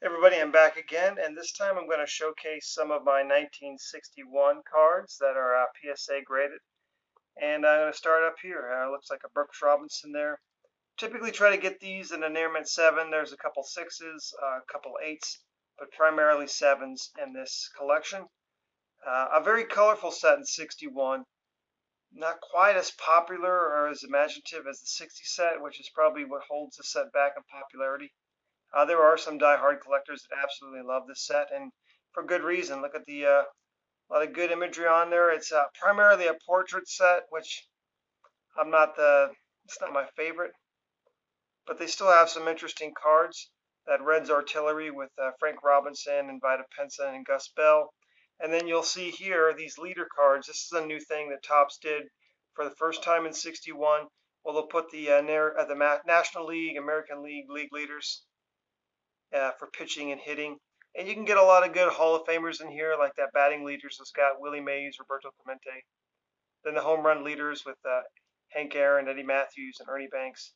Everybody, I'm back again, and this time I'm going to showcase some of my 1961 cards that are PSA graded. And I'm going to start up here. Looks like a Brooks Robinson there. Typically try to get these in a near mint 7. There's a couple 6s, a couple 8s, but primarily 7s in this collection. A very colorful set in 61. Not quite as popular or as imaginative as the 60 set, which is probably what holds the set back in popularity. There are some die-hard collectors that absolutely love this set, and for good reason. Look at the a lot of good imagery on there. It's primarily a portrait set, which it's not my favorite, but they still have some interesting cards. That Reds Artillery with Frank Robinson and Vita Pensa and Gus Bell. And then you'll see here these leader cards. This is a new thing that Topps did for the first time in 61. Well, they'll put the National League, American League leaders for pitching and hitting. And you can get a lot of good Hall of Famers in here, like that batting leaders has got Willie Mays, Roberto Clemente. Then the home run leaders with Hank Aaron, Eddie Matthews, and Ernie Banks.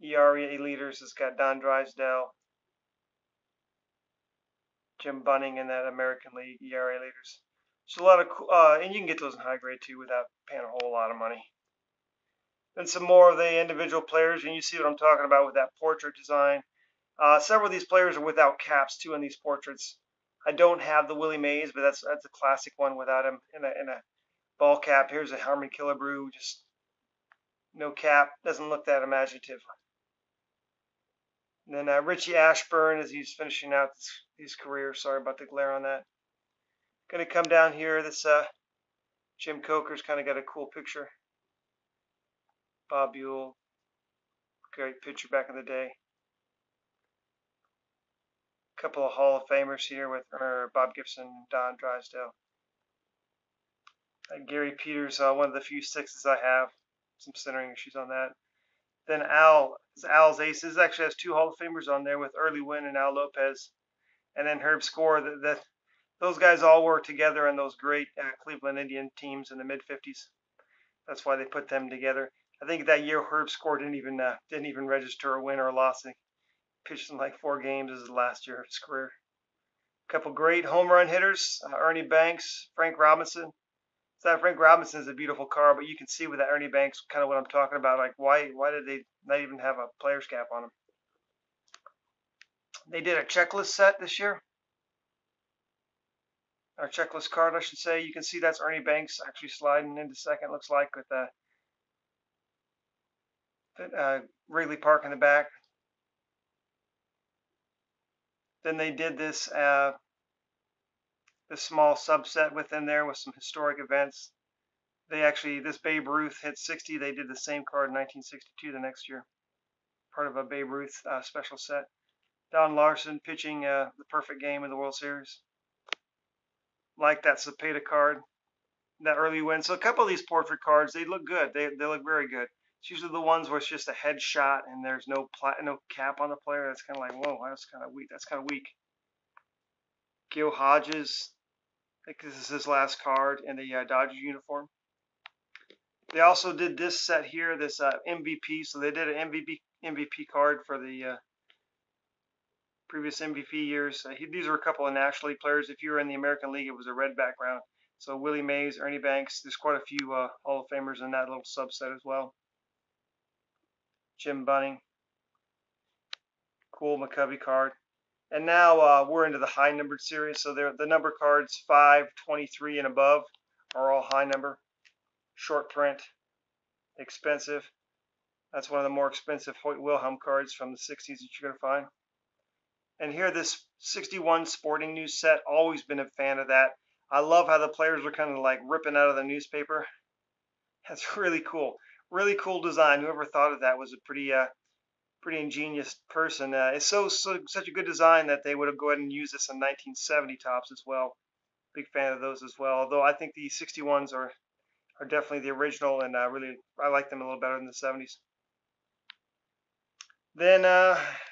ERA leaders has got Don Drysdale, Jim Bunning, and that American League ERA leaders. So a lot of cool, and you can get those in high grade too without paying a whole lot of money. Then some more of the individual players, and you see what I'm talking about with that portrait design. Several of these players are without caps too in these portraits. I don't have the Willie Mays, but that's a classic one without him in a ball cap. Here's a Harmon Killebrew, just no cap. Doesn't look that imaginative. And then Richie Ashburn as he's finishing out his career. Sorry about the glare on that. Going to come down here. This Jim Coker's kind of got a cool picture. Bob Buell, great pitcher back in the day. Couple of Hall of Famers here with Bob Gibson, Don Drysdale. Gary Peters, one of the few 6s I have. Some centering issues on that. Then Al's Aces actually has 2 Hall of Famers on there with Early Wynn and Al Lopez. And then Herb Score. Those guys all worked together in those great Cleveland Indian teams in the mid-50s. That's why they put them together. I think that year Herb Score didn't even register a win or a loss. He pitched in like 4 games as the last year of his career. A couple great home run hitters, Ernie Banks, Frank Robinson. So that Frank Robinson is a beautiful card, but you can see with that Ernie Banks kind of what I'm talking about. Like why did they not even have a player's cap on him? They did a checklist set this year. Or checklist card, I should say. You can see that's Ernie Banks actually sliding into second, looks like, with Wrigley Park in the back. Then they did this small subset within there with some historic events. This Babe Ruth hit 60. They did the same card in 1962 the next year. Part of a Babe Ruth special set. Don Larson pitching the perfect game in the World Series. Like that Cepeda card, that Early Win. So a couple of these portrait cards, they look good. They look very good. It's usually the ones where it's just a headshot and there's no cap on the player. That's kind of like, whoa, that's kind of weak. That's kind of weak. Gil Hodges, I think this is his last card in the Dodgers uniform. They also did this set here, this MVP. So they did an MVP card for the previous MVP years. These are a couple of National League players. If you were in the American League, it was a red background. So Willie Mays, Ernie Banks. There's quite a few Hall of Famers in that little subset as well. Jim Bunning. Cool McCovey card. And now we're into the high numbered series. So the number cards 5, 23, and above are all high number. Short print. Expensive. That's one of the more expensive Hoyt Wilhelm cards from the 60s that you're going to find. And here, this 61 Sporting News set, always been a fan of that. I love how the players are kind of like ripping out of the newspaper. That's really cool. Really cool design. Whoever thought of that was a pretty ingenious person. It's such a good design that they would have go ahead and used this in 1970 Topps as well. Big fan of those as well. Although I think the 61s are definitely the original, and I like them a little better than the 70s. Then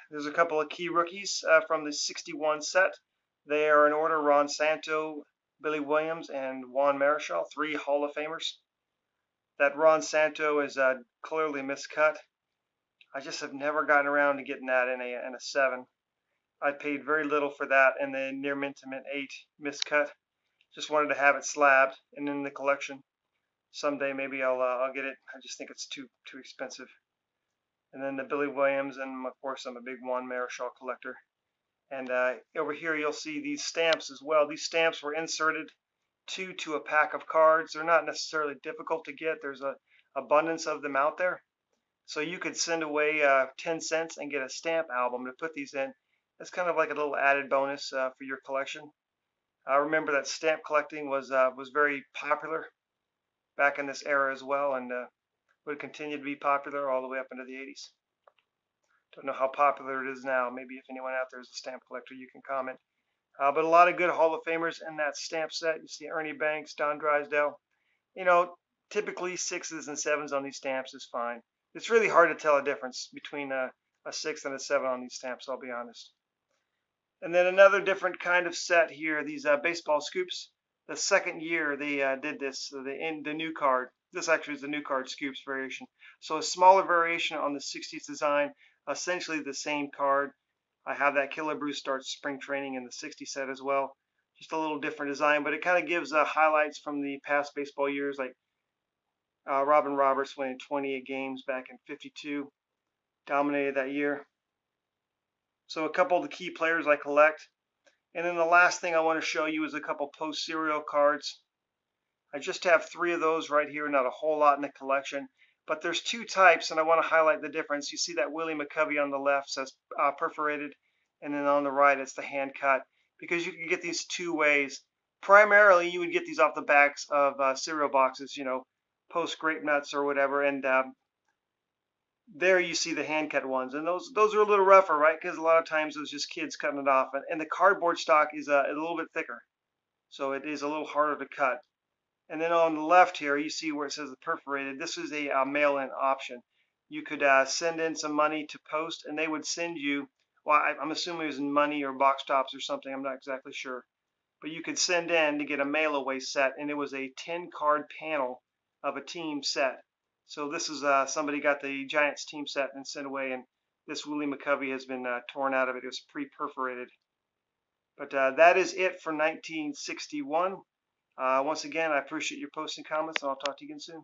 there's a couple of key rookies from the 61 set. They are in order: Ron Santo, Billy Williams, and Juan Marichal, 3 Hall of Famers. That Ron Santo is clearly miscut. I just have never gotten around to getting that in a 7. I paid very little for that, and the Near Mint to Mint 8 miscut. Just wanted to have it slabbed and in the collection. Someday maybe I'll get it. I just think it's too expensive. And then the Billy Williams, and of course I'm a big Juan Marichal collector. And over here you'll see these stamps as well. These stamps were inserted to a pack of cards. They're not necessarily difficult to get. There's a abundance of them out there. So you could send away 10 cents and get a stamp album to put these in. That's kind of like a little added bonus for your collection. I remember that stamp collecting was very popular back in this era as well, and would continue to be popular all the way up into the 80s. Don't know how popular it is now. Maybe if anyone out there is a stamp collector, you can comment. But a lot of good Hall of Famers in that stamp set. You see Ernie Banks, Don Drysdale. You know, typically 6s and 7s on these stamps is fine. It's really hard to tell a difference between a 6 and a 7 on these stamps, I'll be honest. And then another different kind of set here, these baseball scoops. The second year they did this, the new card. This actually is the new card scoops variation. So a smaller variation on the 60s design, essentially the same card. I have that Killer Bruce starts spring training in the 60 set as well. Just a little different design, but it kind of gives highlights from the past baseball years, like Robin Roberts winning 28 games back in '52, dominated that year. So a couple of the key players I collect. And then the last thing I want to show you is a couple post-serial cards. I just have 3 of those right here, not a whole lot in the collection. But there's 2 types, and I want to highlight the difference. You see that Willie McCovey on the left says perforated, and then on the right it's the hand cut. Because you can get these 2 ways. Primarily, you would get these off the backs of cereal boxes, you know, post grape nuts or whatever, and there you see the hand cut ones, and those are a little rougher, right? Because a lot of times it was just kids cutting it off, and the cardboard stock is a little bit thicker, so it is a little harder to cut. And then on the left here, you see where it says the perforated. This is a mail-in option. You could send in some money to post, and they would send you. Well, I'm assuming it was in money or box tops or something. I'm not exactly sure, but you could send in to get a mail-away set, and it was a 10-card panel of a team set. So this is somebody got the Giants team set and sent away, and this Willie McCovey has been torn out of it. It was pre-perforated. But that is it for 1961. Once again, I appreciate your posting comments, and I'll talk to you again soon.